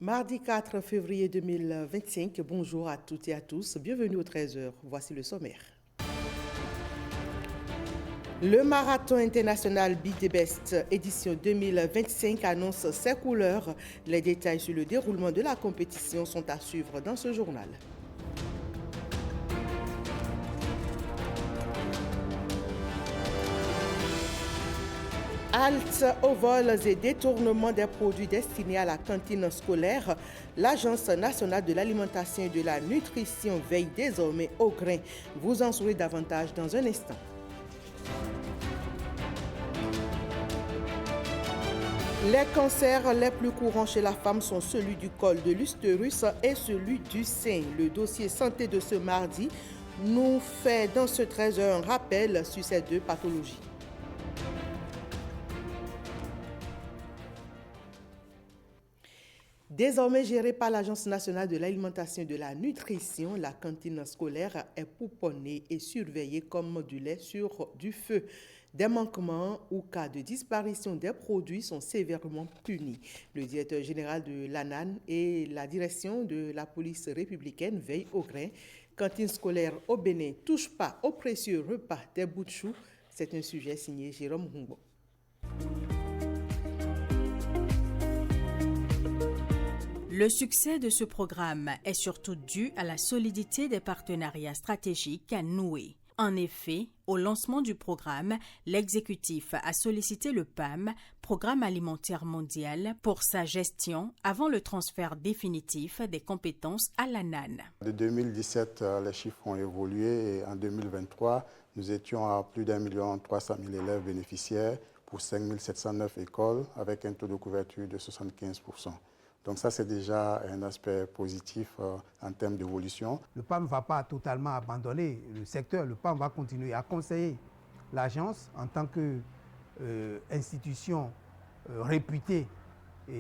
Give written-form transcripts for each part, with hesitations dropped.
Mardi 4 février 2025, bonjour à toutes et à tous, bienvenue au 13h, voici le sommaire. Le marathon international Be The Best édition 2025 annonce ses couleurs. Les détails sur le déroulement de la compétition sont à suivre dans ce journal. Halte aux vols et détournements des produits destinés à la cantine scolaire, l'Agence nationale de l'alimentation et de la nutrition veille désormais au grain. Vous en saurez davantage dans un instant. Les cancers les plus courants chez la femme sont celui du col de l'utérus et celui du sein. Le dossier santé de ce mardi nous fait dans ce 13h un rappel sur ces deux pathologies. Désormais gérée par l'Agence nationale de l'alimentation et de la nutrition, la cantine scolaire est pouponnée et surveillée comme du lait sur du feu. Des manquements ou cas de disparition des produits sont sévèrement punis. Le directeur général de l'ANAN et la direction de la police républicaine veillent au grain. Cantine scolaire au Bénin, touche pas au précieux repas des bouts de chou. C'est un sujet signé Jérôme Humbo. Le succès de ce programme est surtout dû à la solidité des partenariats stratégiques noués. En effet, au lancement du programme, l'exécutif a sollicité le PAM, Programme alimentaire mondial, pour sa gestion avant le transfert définitif des compétences à l'ANAN. De 2017, les chiffres ont évolué et en 2023, nous étions à plus d'1,3 million élèves bénéficiaires pour 5 709 écoles avec un taux de couverture de 75%. Donc ça, c'est déjà un aspect positif en termes d'évolution. Le PAM ne va pas totalement abandonner le secteur. Le PAM va continuer à conseiller l'agence en tant qu'institution réputée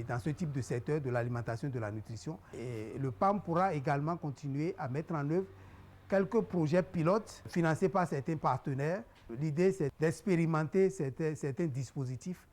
dans ce type de secteur de l'alimentation et de la nutrition. Et le PAM pourra également continuer à mettre en œuvre quelques projets pilotes financés par certains partenaires. L'idée, c'est d'expérimenter certains dispositifs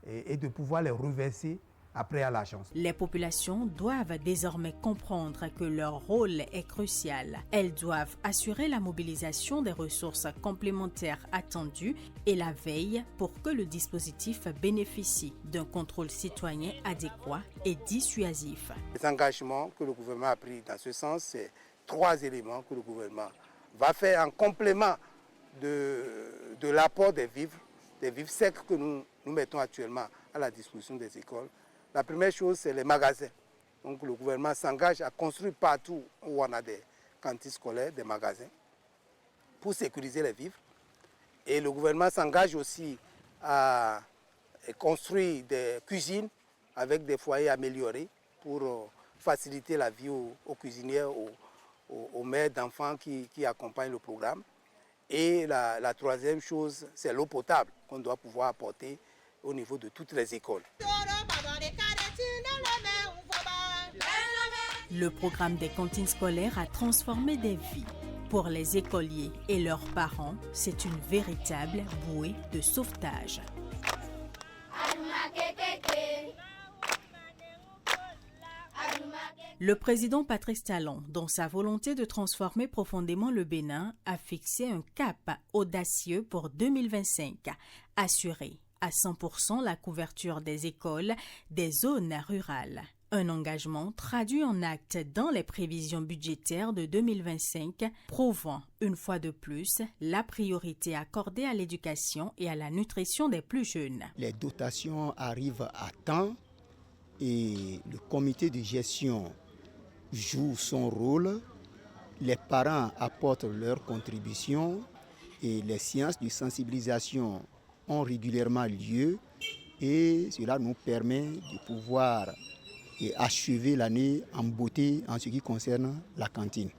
et de pouvoir les reverser après à l'agence. Les populations doivent désormais comprendre que leur rôle est crucial. Elles doivent assurer la mobilisation des ressources complémentaires attendues et la veille pour que le dispositif bénéficie d'un contrôle citoyen adéquat et dissuasif. Les engagements que le gouvernement a pris dans ce sens, c'est 3 éléments que le gouvernement va faire en complément de l'apport des vivres secs que nous mettons actuellement à la disposition des écoles. La première chose, c'est les magasins. Donc le gouvernement s'engage à construire partout où on a des cantines scolaires, des magasins, pour sécuriser les vivres. Et le gouvernement s'engage aussi à construire des cuisines avec des foyers améliorés pour faciliter la vie aux cuisinières, aux mères d'enfants qui accompagnent le programme. Et la troisième chose, c'est l'eau potable qu'on doit pouvoir apporter au niveau de toutes les écoles. Le programme des cantines scolaires a transformé des vies. Pour les écoliers et leurs parents, c'est une véritable bouée de sauvetage. Le président Patrice Talon, dans sa volonté de transformer profondément le Bénin, a fixé un cap audacieux pour 2025, assurer à 100% la couverture des écoles des zones rurales. Un engagement traduit en actes dans les prévisions budgétaires de 2025, prouvant une fois de plus la priorité accordée à l'éducation et à la nutrition des plus jeunes. Les dotations arrivent à temps et le comité de gestion joue son rôle. Les parents apportent leur contribution et les séances de sensibilisation ont régulièrement lieu et cela nous permet de pouvoir achever l'année en beauté en ce qui concerne la cantine.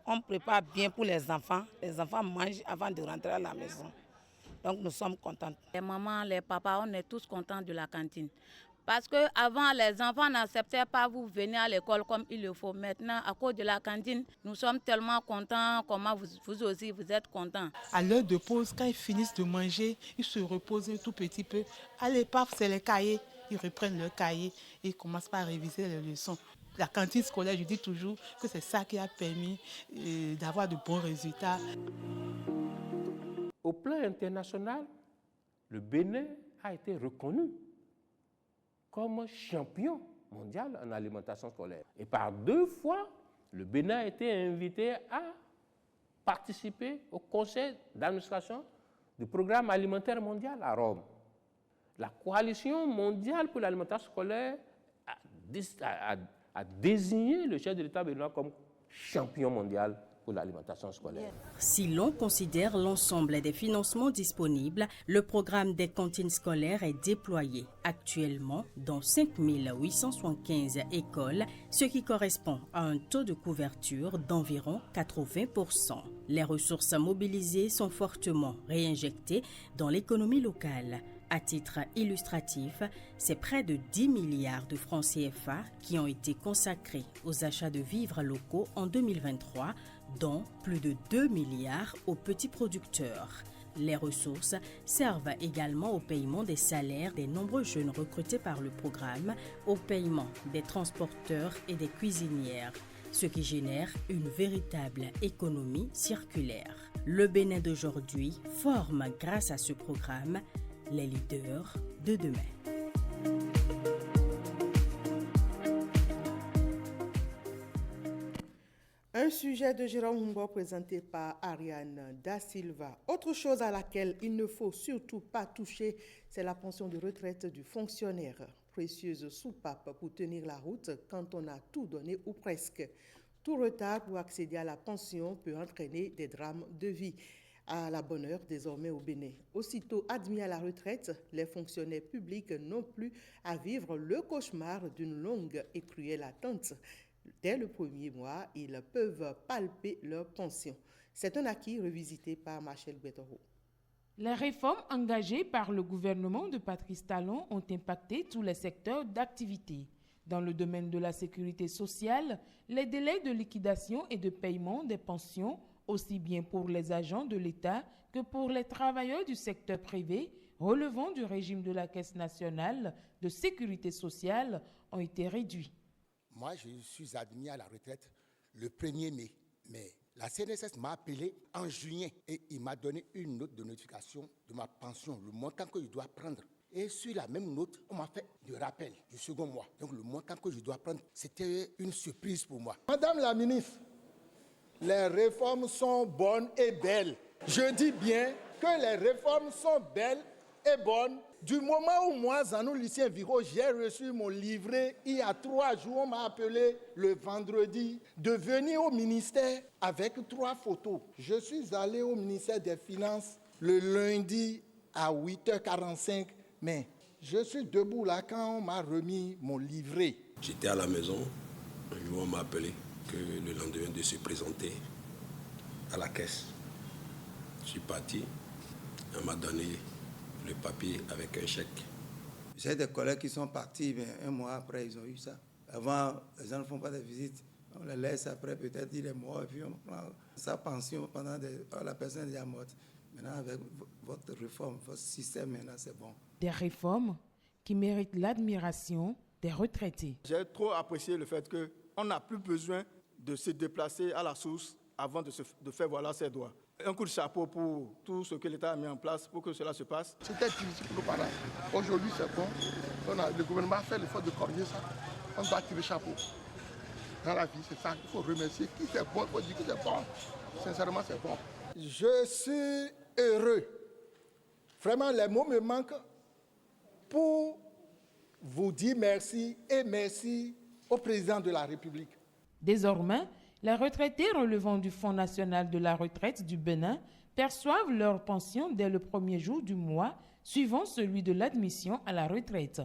On prépare bien pour les enfants mangent avant de rentrer à la maison. Donc nous sommes contents. Les mamans, les papas, on est tous contents de la cantine Parce qu'avant, les enfants n'acceptaient pas vous venir à l'école comme il le faut. Maintenant, à cause de la cantine, nous sommes tellement contents, comment vous aussi, vous êtes contents. À l'heure de pause, quand ils finissent de manger, ils se reposent un tout petit peu. Allez, paf, c'est les cahiers. Ils reprennent leurs cahiers et ils commencent par réviser les leçons. La cantine scolaire, je dis toujours que c'est ça qui a permis d'avoir de bons résultats. Au plan international, le Bénin a été reconnu comme champion mondial en alimentation scolaire. Et par 2 fois, le Bénin a été invité à participer au conseil d'administration du programme alimentaire mondial à Rome. La coalition mondiale pour l'alimentation scolaire a désigné le chef de l'État béninois comme champion mondial pour l'alimentation scolaire. Si l'on considère l'ensemble des financements disponibles, le programme des cantines scolaires est déployé actuellement dans 5875 écoles, ce qui correspond à un taux de couverture d'environ 80%. Les ressources mobilisées sont fortement réinjectées dans l'économie locale. À titre illustratif, c'est près de 10 milliards de francs CFA qui ont été consacrés aux achats de vivres locaux en 2023, dont plus de 2 milliards aux petits producteurs. Les ressources servent également au paiement des salaires des nombreux jeunes recrutés par le programme, au paiement des transporteurs et des cuisinières, ce qui génère une véritable économie circulaire. Le Bénin d'aujourd'hui forme, grâce à ce programme, les leaders de demain. Un sujet de Jérôme Humbo présenté par Ariane Da Silva. Autre chose à laquelle il ne faut surtout pas toucher, c'est la pension de retraite du fonctionnaire. Précieuse soupape pour tenir la route quand on a tout donné ou presque. Tout retard pour accéder à la pension peut entraîner des drames de vie. À la bonne heure désormais au Bénin. Aussitôt admis à la retraite, les fonctionnaires publics n'ont plus à vivre le cauchemar d'une longue et cruelle attente. Dès le premier mois, ils peuvent palper leur pension. C'est un acquis revisité par Machel Betoro. Les réformes engagées par le gouvernement de Patrice Talon ont impacté tous les secteurs d'activité. Dans le domaine de la sécurité sociale, les délais de liquidation et de paiement des pensions, aussi bien pour les agents de l'État que pour les travailleurs du secteur privé relevant du régime de la Caisse nationale de sécurité sociale, ont été réduits. Moi, je suis admis à la retraite le 1er mai, mais la CNSS m'a appelé en juillet et il m'a donné une note de notification de ma pension, le montant que je dois prendre. Et sur la même note, on m'a fait de rappel du second mois. Donc le montant que je dois prendre, c'était une surprise pour moi. Madame la ministre, les réformes sont bonnes et belles. Je dis bien que les réformes sont belles et bonnes. Du moment où moi, Zanou Lucien Viro, j'ai reçu mon livret, il y a 3 jours, on m'a appelé le vendredi de venir au ministère avec 3 photos. Je suis allé au ministère des Finances le lundi à 8h45, mais je suis debout là quand on m'a remis mon livret. J'étais à la maison, un jour on m'a appelé que le lendemain de se présenter à la caisse. Je suis parti, on m'a donné le papier avec un chèque. J'ai des collègues qui sont partis, mais un mois après, ils ont eu ça. Avant, les gens ne font pas de visites. On les laisse après, peut-être il est mort, et puis on prend sa pension pendant la personne est déjà morte. Maintenant, avec votre réforme, votre système, maintenant, c'est bon. Des réformes qui méritent l'admiration des retraités. J'ai trop apprécié le fait qu'on n'a plus besoin de se déplacer à la source avant de faire valoir ses droits. Un coup de chapeau pour tout ce que l'État a mis en place pour que cela se passe. C'était difficile pour nos parents. Aujourd'hui, c'est bon. Le gouvernement a fait l'effort de corriger ça. On doit tirer chapeau. Dans la vie, c'est ça. Il faut remercier. Qui c'est bon, il faut dire que c'est bon. Sincèrement, c'est bon. Je suis heureux. Vraiment, les mots me manquent pour vous dire merci et merci au président de la République. Désormais, les retraités relevant du Fonds national de la retraite du Bénin perçoivent leur pension dès le premier jour du mois, suivant celui de l'admission à la retraite.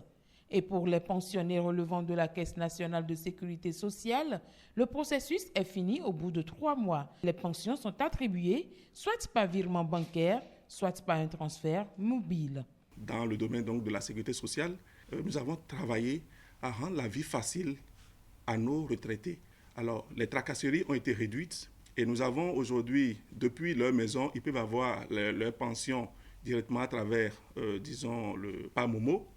Et pour les pensionnés relevant de la Caisse nationale de sécurité sociale, le processus est fini au bout de 3 mois. Les pensions sont attribuées soit par virement bancaire, soit par un transfert mobile. Dans le domaine donc de la sécurité sociale, nous avons travaillé à rendre la vie facile à nos retraités. Alors, les tracasseries ont été réduites et nous avons aujourd'hui, depuis leur maison, ils peuvent avoir leur pension directement à travers, disons, le PAMOMO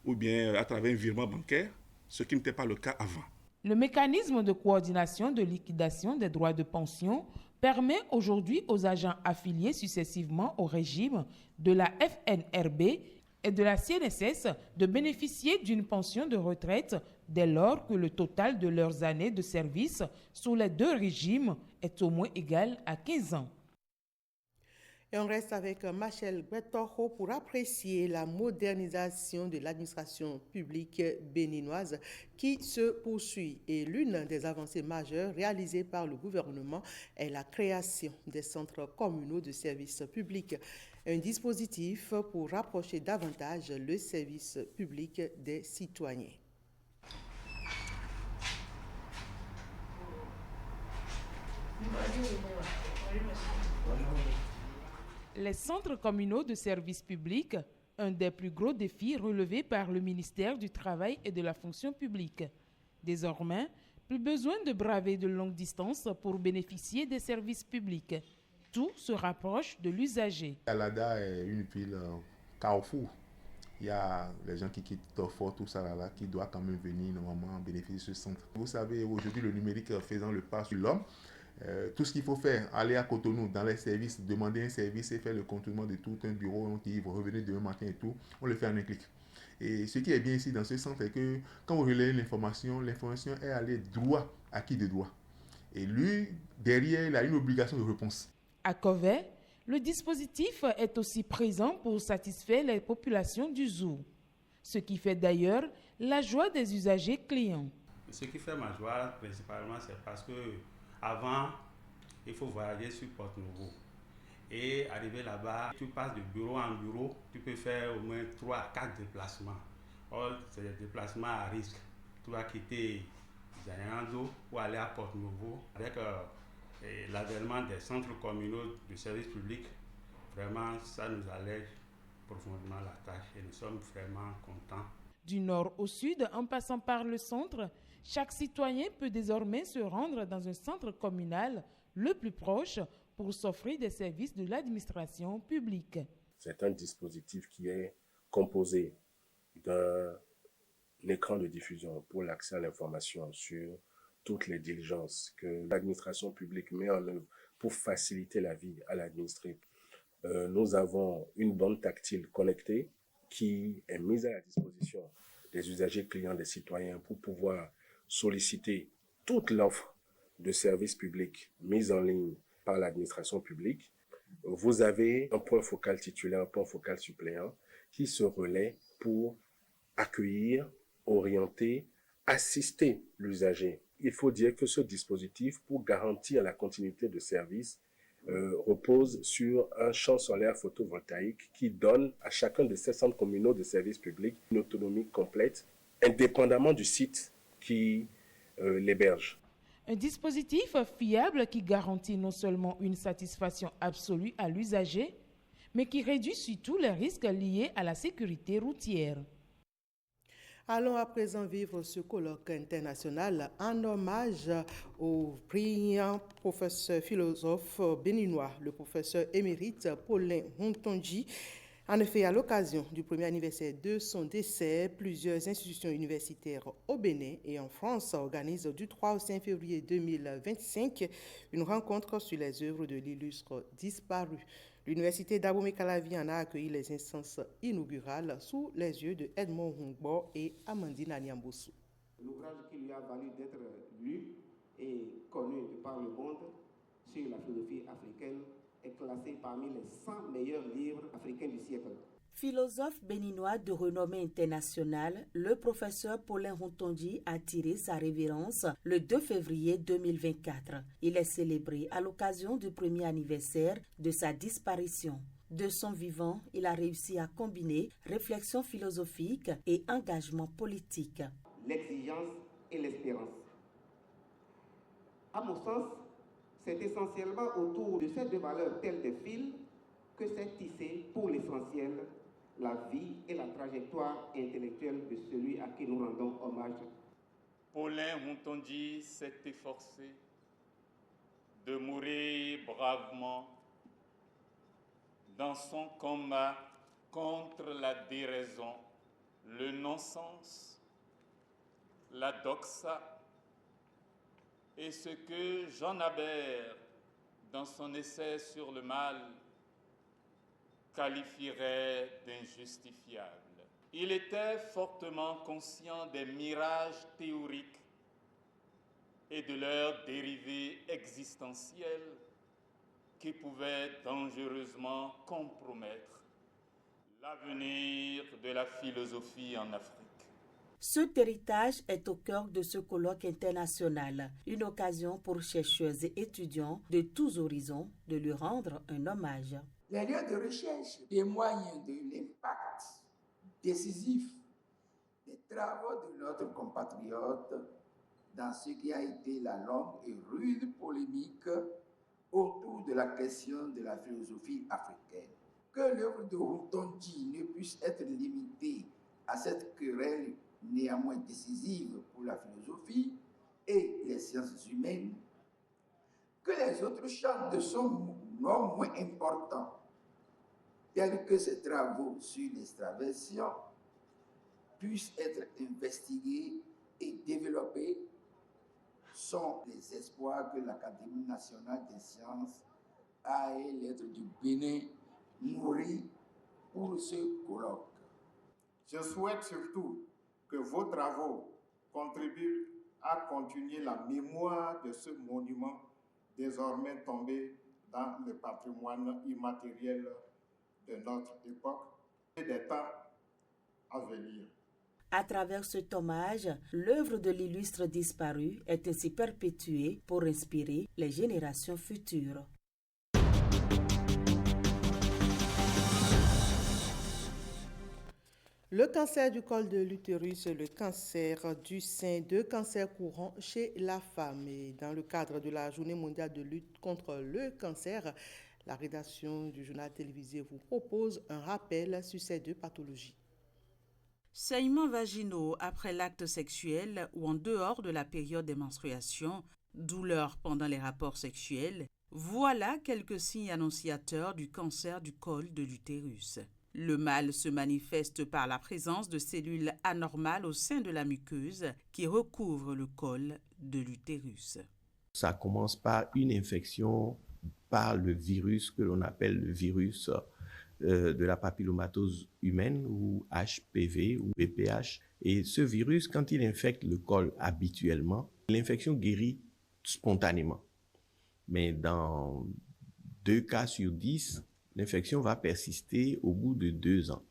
ou bien à travers un virement bancaire, ce qui n'était pas le cas avant. Le mécanisme de coordination de liquidation des droits de pension permet aujourd'hui aux agents affiliés successivement au régime de la FNRB et de la CNSS de bénéficier d'une pension de retraite dès lors que le total de leurs années de service sous les deux régimes est au moins égal à 15 ans. Et on reste avec Machel Guetoro pour apprécier la modernisation de l'administration publique béninoise qui se poursuit. Et l'une des avancées majeures réalisées par le gouvernement est la création des centres communaux de services publics, un dispositif pour rapprocher davantage le service public des citoyens. Les centres communaux de services publics, un des plus gros défis relevés par le ministère du Travail et de la Fonction publique. Désormais, plus besoin de braver de longues distances pour bénéficier des services publics. Tout se rapproche de l'usager. Alada est une ville carrefour. Il y a les gens qui quittent Torfort, tout ça là, qui doivent quand même venir normalement bénéficier de ce centre. Vous savez, aujourd'hui, le numérique faisant le pas sur l'homme, tout ce qu'il faut faire, aller à Cotonou dans les services, demander un service et faire le contournement de tout un bureau qui va revenir demain matin et tout, on le fait en un clic. Et ce qui est bien ici dans ce centre est que quand vous relayez l'information est allée droit à qui de droit. Et lui, derrière, il a une obligation de réponse. À Covey, le dispositif est aussi présent pour satisfaire les populations du zoo. Ce qui fait d'ailleurs la joie des usagers clients. Ce qui fait ma joie principalement, c'est parce que avant, il faut voyager sur Porte-Nouveau. Et arriver là-bas, tu passes de bureau en bureau, tu peux faire au moins 3 à 4 déplacements. Or, c'est des déplacements à risque. Tu vas quitter Zayando pour aller à Porte-Nouveau. Avec l'avènement des centres communaux de services publics, vraiment, ça nous allège profondément la tâche et nous sommes vraiment contents. Du nord au sud, en passant par le centre, chaque citoyen peut désormais se rendre dans un centre communal le plus proche pour s'offrir des services de l'administration publique. C'est un dispositif qui est composé d'un écran de diffusion pour l'accès à l'information sur toutes les diligences que l'administration publique met en œuvre pour faciliter la vie à l'administré. Nous avons une bande tactile connectée qui est mise à la disposition des usagers clients, des citoyens pour pouvoir solliciter toute l'offre de services publics mise en ligne par l'administration publique. Vous avez un point focal titulaire, un point focal suppléant qui se relaie pour accueillir, orienter, assister l'usager. Il faut dire que ce dispositif, pour garantir la continuité de service, repose sur un champ solaire photovoltaïque qui donne à chacun de ces centres communaux de services publics une autonomie complète, indépendamment du site qui l'héberge. Un dispositif fiable qui garantit non seulement une satisfaction absolue à l'usager, mais qui réduit surtout les risques liés à la sécurité routière. Allons à présent vivre ce colloque international en hommage au brillant professeur philosophe béninois, le professeur émérite Paulin Hontonji. En effet, à l'occasion du premier anniversaire de son décès, plusieurs institutions universitaires au Bénin et en France organisent du 3 au 5 février 2025 une rencontre sur les œuvres de l'illustre disparu. L'université d'Abomey-Calavi en a accueilli les instances inaugurales sous les yeux de Edmond Humbo et Amandine Anyamboussou. L'ouvrage qui lui a valu d'être lu et connu par le monde sur la philosophie africaine est classé parmi les 100 meilleurs livres africains du siècle. Philosophe béninois de renommée internationale, le professeur Paulin Hontonji a tiré sa révérence le 2 février 2024. Il est célébré à l'occasion du premier anniversaire de sa disparition. De son vivant, il a réussi à combiner réflexion philosophique et engagement politique. L'exigence et l'espérance. À mon sens, c'est essentiellement autour de ces deux valeurs telles des fils que s'est tissée pour l'essentiel la vie et la trajectoire intellectuelle de celui à qui nous rendons hommage. Paulin Hontondi s'est efforcé de mourir bravement dans son combat contre la déraison, le non-sens, la doxa et ce que Jean Habert, dans son essai sur le mal, qualifierait d'injustifiable. Il était fortement conscient des mirages théoriques et de leurs dérivés existentiels qui pouvaient dangereusement compromettre l'avenir de la philosophie en Afrique. Cet héritage est au cœur de ce colloque international, une occasion pour chercheurs et étudiants de tous horizons de lui rendre un hommage. Les lieux de recherche témoignent de l'impact décisif des travaux de notre compatriote dans ce qui a été la longue et rude polémique autour de la question de la philosophie africaine. Que l'œuvre de Hontondi ne puisse être limitée à cette querelle néanmoins décisive pour la philosophie et les sciences humaines, que les autres champs de son non moins importants, tels que ses travaux sur l'extraversion, puissent être investigués et développés, sont les espoirs que l'Académie nationale des sciences a et l'être du Bénin nourrit pour ce colloque. Je souhaite surtout que vos travaux contribuent à continuer la mémoire de ce monument désormais tombé dans le patrimoine immatériel de notre époque et des temps à venir. À travers cet hommage, l'œuvre de l'illustre disparu est ainsi perpétuée pour inspirer les générations futures. Le cancer du col de l'utérus et le cancer du sein, deux cancers courants chez la femme. Et dans le cadre de la Journée mondiale de lutte contre le cancer, la rédaction du journal télévisé vous propose un rappel sur ces deux pathologies. Saignements vaginaux après l'acte sexuel ou en dehors de la période des menstruations, douleurs pendant les rapports sexuels, voilà quelques signes annonciateurs du cancer du col de l'utérus. Le mal se manifeste par la présence de cellules anormales au sein de la muqueuse qui recouvre le col de l'utérus. Ça commence par une infection par le virus que l'on appelle le virus de la papillomatose humaine ou HPV ou VPH. Et ce virus, quand il infecte le col habituellement, l'infection guérit spontanément. Mais dans 2 cas sur 10, l'infection va persister au bout de 2 ans.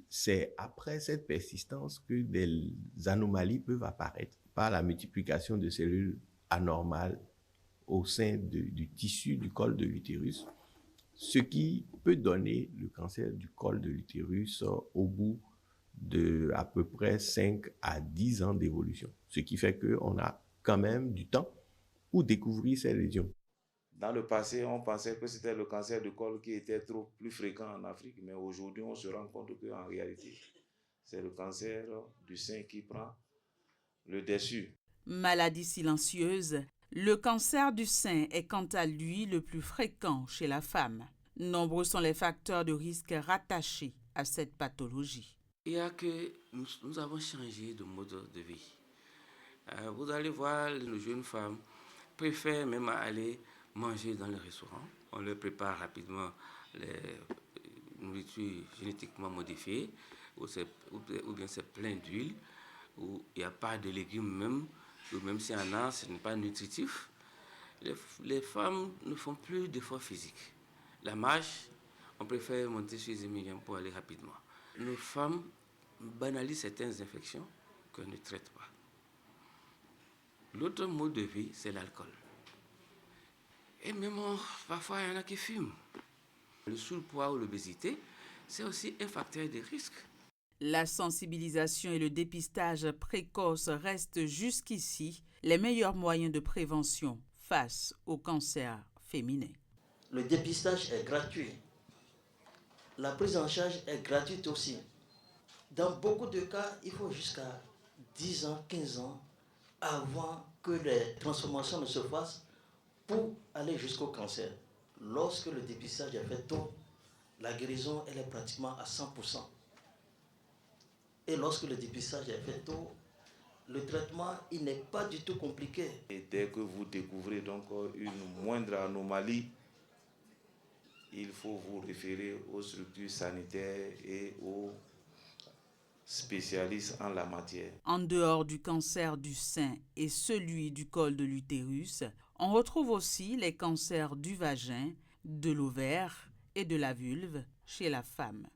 C'est après cette persistance que des anomalies peuvent apparaître par la multiplication de cellules anormales au sein du tissu du col de l'utérus, ce qui peut donner le cancer du col de l'utérus au bout de à peu près 5 à 10 ans d'évolution. Ce qui fait qu'on a quand même du temps pour découvrir ces lésions. Dans le passé, on pensait que c'était le cancer du col qui était plus fréquent en Afrique, mais aujourd'hui, on se rend compte qu'en réalité, c'est le cancer du sein qui prend le dessus. Maladie silencieuse, le cancer du sein est quant à lui le plus fréquent chez la femme. Nombreux sont les facteurs de risque rattachés à cette pathologie. Il y a que nous avons changé de mode de vie. Vous allez voir, les jeunes femmes préfèrent même aller manger dans les restaurants. On leur prépare rapidement les nourritures génétiquement modifiées, ou bien c'est plein d'huile, où il n'y a pas de légumes même, ou même s'il y en a, ce n'est pas nutritif. Les femmes ne font plus d'efforts physiques. La marche, on préfère monter sur les millions pour aller rapidement. Nos femmes banalisent certaines infections qu'on ne traite pas. L'autre mode de vie, c'est l'alcool. Et même parfois, il y en a qui fument. Le surpoids ou l'obésité, c'est aussi un facteur de risque. La sensibilisation et le dépistage précoce restent jusqu'ici les meilleurs moyens de prévention face au cancer féminin. Le dépistage est gratuit. la prise en charge est gratuite aussi. Dans beaucoup de cas, il faut jusqu'à 10 ans, 15 ans avant que les transformations ne se fassent pour aller jusqu'au cancer. Lorsque le dépistage est fait tôt, la guérison elle est pratiquement à 100%. Et lorsque le dépistage est fait tôt, le traitement il n'est pas du tout compliqué. Et dès que vous découvrez donc une moindre anomalie, il faut vous référer aux structures sanitaires et aux spécialistes en la matière. En dehors du cancer du sein et celui du col de l'utérus, on retrouve aussi les cancers du vagin, de l'ovaire et de la vulve chez la femme.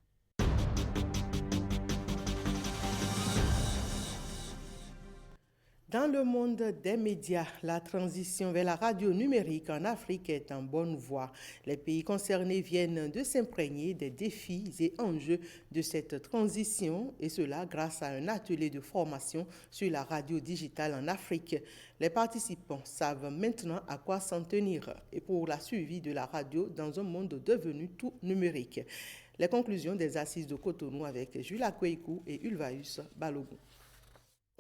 Dans le monde des médias, la transition vers la radio numérique en Afrique est en bonne voie. Les pays concernés viennent de s'imprégner des défis et enjeux de cette transition, et cela grâce à un atelier de formation sur la radio digitale en Afrique. Les participants savent maintenant à quoi s'en tenir et pour la suivi de la radio dans un monde devenu tout numérique. Les conclusions des assises de Cotonou avec Jules Akweikou et Ulvaeus Balogun.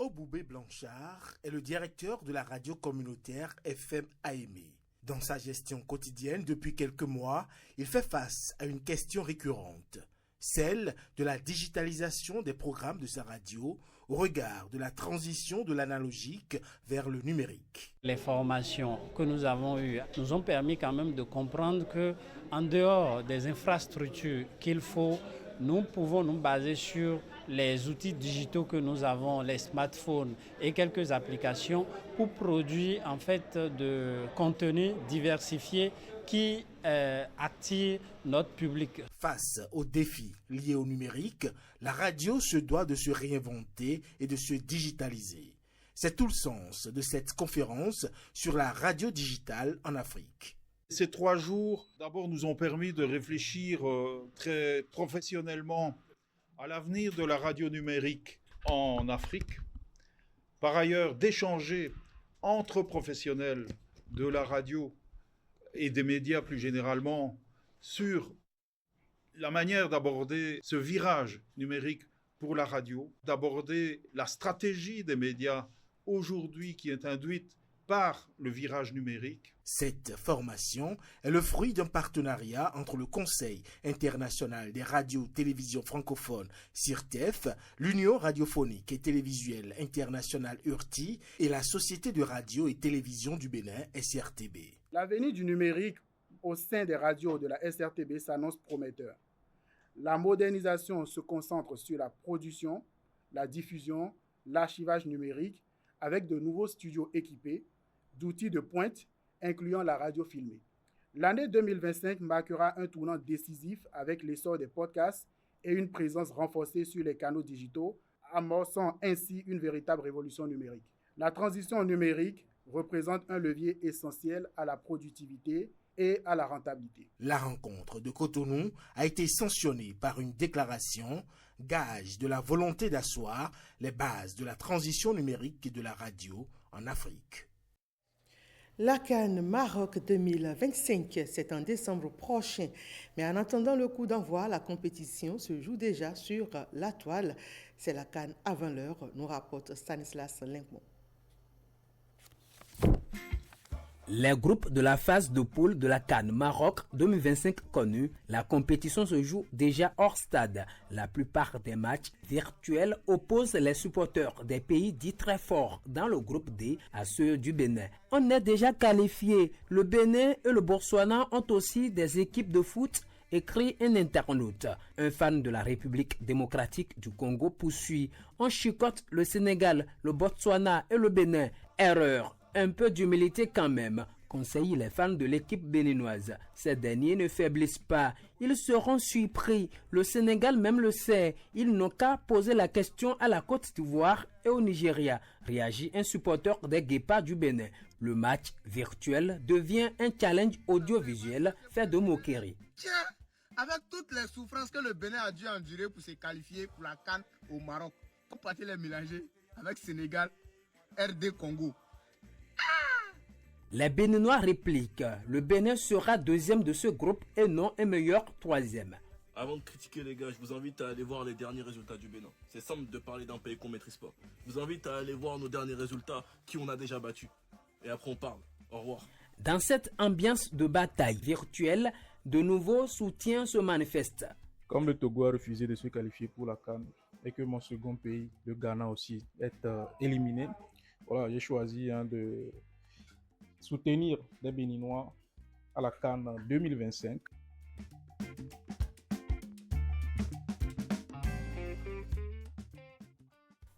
Oboubé Blanchard est le directeur de la radio communautaire FM AME. Dans sa gestion quotidienne depuis quelques mois, il fait face à une question récurrente, celle de la digitalisation des programmes de sa radio au regard de la transition de l'analogique vers le numérique. Les formations que nous avons eues nous ont permis quand même de comprendre que, en dehors des infrastructures qu'il faut, nous pouvons nous baser sur les outils digitaux que nous avons, les smartphones et quelques applications pour produire en fait de contenu diversifié qui attire notre public. Face aux défis liés au numérique, la radio se doit de se réinventer et de se digitaliser. C'est tout le sens de cette conférence sur la radio digitale en Afrique. Ces 3 jours, d'abord, nous ont permis de réfléchir très professionnellement à l'avenir de la radio numérique en Afrique. Par ailleurs, d'échanger entre professionnels de la radio et des médias plus généralement sur la manière d'aborder ce virage numérique pour la radio, d'aborder la stratégie des médias aujourd'hui qui est induite par le virage numérique. Cette formation est le fruit d'un partenariat entre le Conseil international des radios-télévisions francophones, CIRTEF, l'Union radiophonique et télévisuelle internationale URTI et la Société de radio et télévision du Bénin, SRTB. L'avenir du numérique au sein des radios de la SRTB s'annonce prometteur. La modernisation se concentre sur la production, la diffusion, l'archivage numérique avec de nouveaux studios équipés d'outils de pointe incluant la radio filmée. L'année 2025 marquera un tournant décisif avec l'essor des podcasts et une présence renforcée sur les canaux digitaux, amorçant ainsi une véritable révolution numérique. La transition numérique représente un levier essentiel à la productivité et à la rentabilité. La rencontre de Cotonou a été sanctionnée par une déclaration, gage de la volonté d'asseoir les bases de la transition numérique et de la radio en Afrique. La CAN Maroc 2025, c'est en décembre prochain. Mais en attendant le coup d'envoi, la compétition se joue déjà sur la toile. C'est la CAN avant l'heure, nous rapporte Stanislas Linkmont. Les groupes de la phase de poule de la CAN Maroc 2025 connus, la compétition se joue déjà hors stade. La plupart des matchs virtuels opposent les supporters des pays dits très forts dans le groupe D à ceux du Bénin. On est déjà qualifié. Le Bénin et le Botswana ont aussi des équipes de foot, écrit un internaute. Un fan de la République démocratique du Congo poursuit. On chicote le Sénégal, le Botswana et le Bénin. Erreur. Un peu d'humilité quand même, conseillent les fans de l'équipe béninoise. Ces derniers ne faiblissent pas, ils seront surpris. Le Sénégal même le sait, ils n'ont qu'à poser la question à la Côte d'Ivoire et au Nigeria, réagit un supporter des Guépards du Bénin. Le match virtuel devient un challenge audiovisuel fait de moquerie. Tiens, avec toutes les souffrances que le Bénin a dû endurer pour se qualifier pour la CAN au Maroc, on peut les mélanger avec Sénégal, RD Congo. Les Béninois répliquent, le Bénin sera deuxième de ce groupe et non un meilleur troisième. Avant de critiquer les gars, je vous invite à aller voir les derniers résultats du Bénin. C'est simple de parler d'un pays qu'on maîtrise pas. Je vous invite à aller voir nos derniers résultats, qui on a déjà battus. Et après on parle. Au revoir. Dans cette ambiance de bataille virtuelle, de nouveaux soutiens se manifestent. Comme le Togo a refusé de se qualifier pour la CAN et que mon second pays, le Ghana aussi, est éliminé, voilà, j'ai choisi de soutenir les Béninois à la CAN 2025.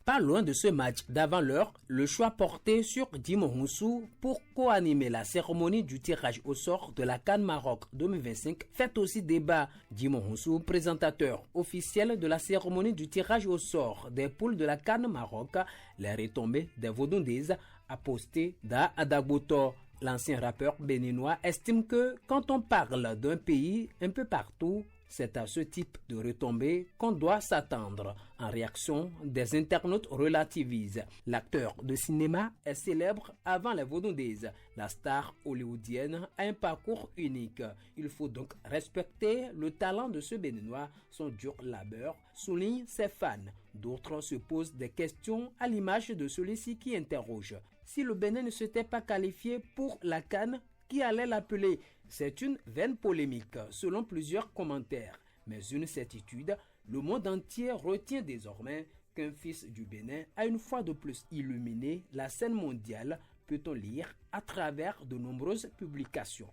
Pas loin de ce match d'avant l'heure, le choix porté sur Djimon Hounsou pour co-animer la cérémonie du tirage au sort de la CAN Maroc 2025 fait aussi débat. Djimon Hounsou, présentateur officiel de la cérémonie du tirage au sort des poules de la CAN Maroc, les retombées des Vaudondaises, a posté Da Adagboto. L'ancien rappeur béninois estime que quand on parle d'un pays un peu partout, c'est à ce type de retombées qu'on doit s'attendre. En réaction, des internautes relativisent. L'acteur de cinéma est célèbre avant les Vaudondaises. La star hollywoodienne a un parcours unique. Il faut donc respecter le talent de ce Béninois, son dur labeur, soulignent ses fans. D'autres se posent des questions à l'image de celui-ci qui interroge. Si le Bénin ne s'était pas qualifié pour la CAN, qui allait l'appeler? C'est une vaine polémique, selon plusieurs commentaires. Mais une certitude, le monde entier retient désormais qu'un fils du Bénin a une fois de plus illuminé la scène mondiale, peut-on lire à travers de nombreuses publications.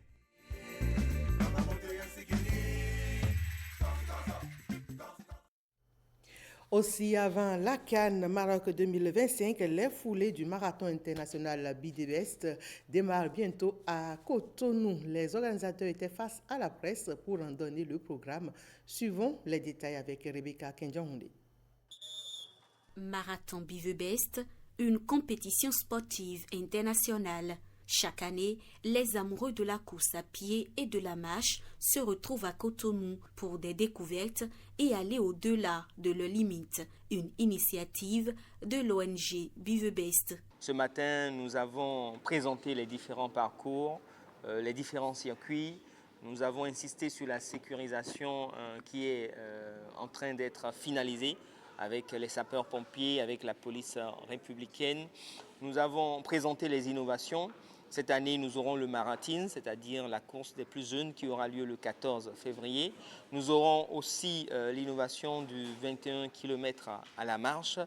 Aussi avant la CAN Maroc 2025, les foulées du marathon international BDBest démarrent bientôt à Cotonou. Les organisateurs étaient face à la presse pour en donner le programme. Suivons les détails avec Rebecca Kenjanhoundé. Marathon BDBest, une compétition sportive internationale. Chaque année, les amoureux de la course à pied et de la marche se retrouvent à Cotonou pour des découvertes et aller au-delà de leurs limites. Une initiative de l'ONG BDBest. Ce matin, nous avons présenté les différents parcours, les différents circuits. Nous avons insisté sur la sécurisation qui est en train d'être finalisée avec les sapeurs-pompiers, avec la police républicaine. Nous avons présenté les innovations. Cette année, nous aurons le marathon, c'est-à-dire la course des plus jeunes qui aura lieu le 14 février. Nous aurons aussi l'innovation du 21 km à la marche.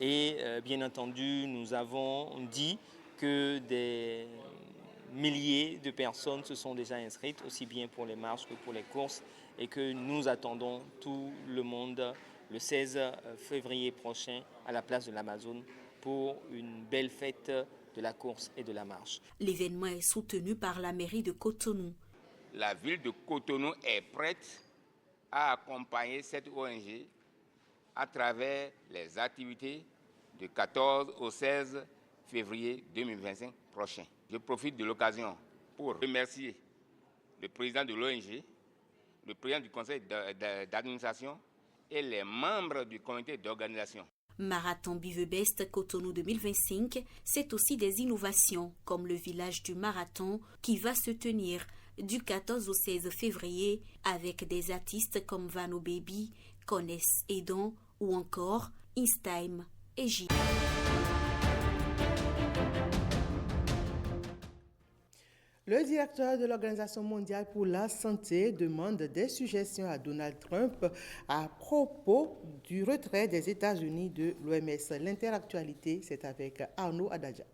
Et bien entendu, nous avons dit que des milliers de personnes se sont déjà inscrites, aussi bien pour les marches que pour les courses, et que nous attendons tout le monde le 16 février prochain à la place de l'Amazone pour une belle fête de la course et de la marche. L'événement est soutenu par la mairie de Cotonou. La ville de Cotonou est prête à accompagner cette ONG à travers les activités du 14 au 16 février 2025 prochain. Je profite de l'occasion pour remercier le président de l'ONG, le président du conseil d'administration et les membres du comité d'organisation. Marathon BDBest Cotonou 2025, c'est aussi des innovations comme le village du marathon qui va se tenir du 14 au 16 février avec des artistes comme Vano Baby, Conness Edon ou encore Instime et J. Le directeur de l'Organisation mondiale pour la santé demande des suggestions à Donald Trump à propos du retrait des États-Unis de l'OMS. L'interactualité, c'est avec Arnaud Adadja.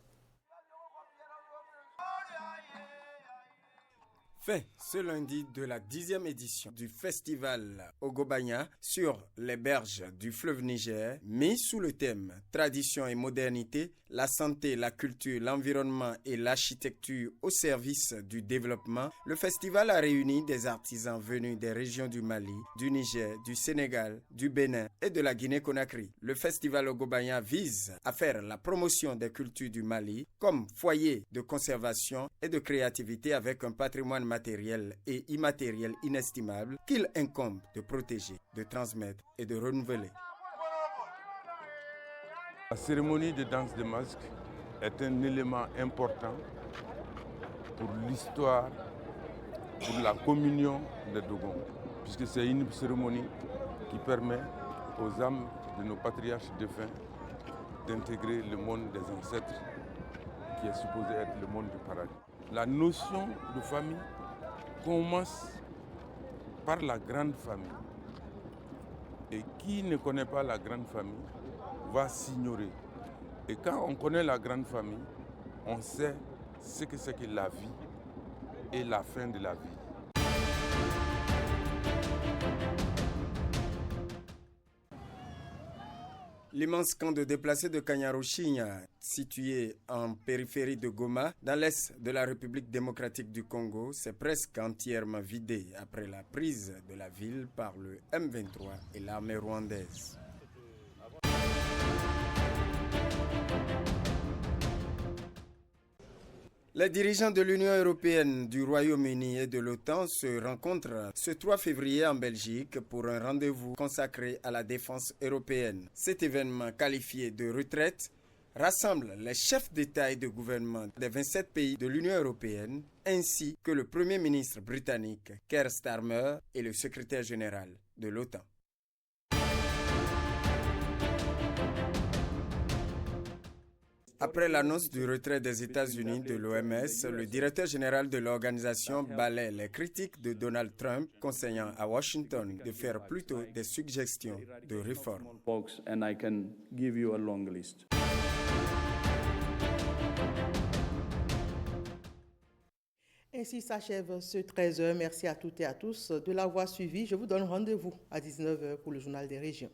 Fin ce lundi de la 10e édition du festival Ogobanya sur les berges du fleuve Niger, mis sous le thème Tradition et modernité, la santé, la culture, l'environnement et l'architecture au service du développement. Le festival a réuni des artisans venus des régions du Mali, du Niger, du Sénégal, du Bénin et de la Guinée-Conakry. Le festival Ogobanya vise à faire la promotion des cultures du Mali comme foyer de conservation et de créativité avec un patrimoine matériel et immatériel inestimable qu'il incombe de protéger, de transmettre et de renouveler. La cérémonie de danse des masques est un élément important pour l'histoire, pour la communion des Dogons, puisque c'est une cérémonie qui permet aux âmes de nos patriarches défunts d'intégrer le monde des ancêtres, qui est supposé être le monde du paradis. La notion de famille commence par la grande famille. Et qui ne connaît pas la grande famille va s'ignorer. Et quand on connaît la grande famille, on sait ce que c'est que la vie et la fin de la vie. L'immense camp de déplacés de Kanyaruchinya, situé en périphérie de Goma, dans l'est de la République démocratique du Congo, s'est presque entièrement vidé après la prise de la ville par le M23 et l'armée rwandaise. Les dirigeants de l'Union européenne, du Royaume-Uni et de l'OTAN se rencontrent ce 3 février en Belgique pour un rendez-vous consacré à la défense européenne. Cet événement qualifié de retraite rassemble les chefs d'État et de gouvernement des 27 pays de l'Union européenne, ainsi que le Premier ministre britannique Keir Starmer et le secrétaire général de l'OTAN. Après l'annonce du retrait des États-Unis de l'OMS, le directeur général de l'organisation balaie les critiques de Donald Trump, conseillant à Washington de faire plutôt des suggestions de réforme. Ainsi s'achève ce 13h. Merci à toutes et à tous de l'avoir suivi. Je vous donne rendez-vous à 19h pour le journal des régions.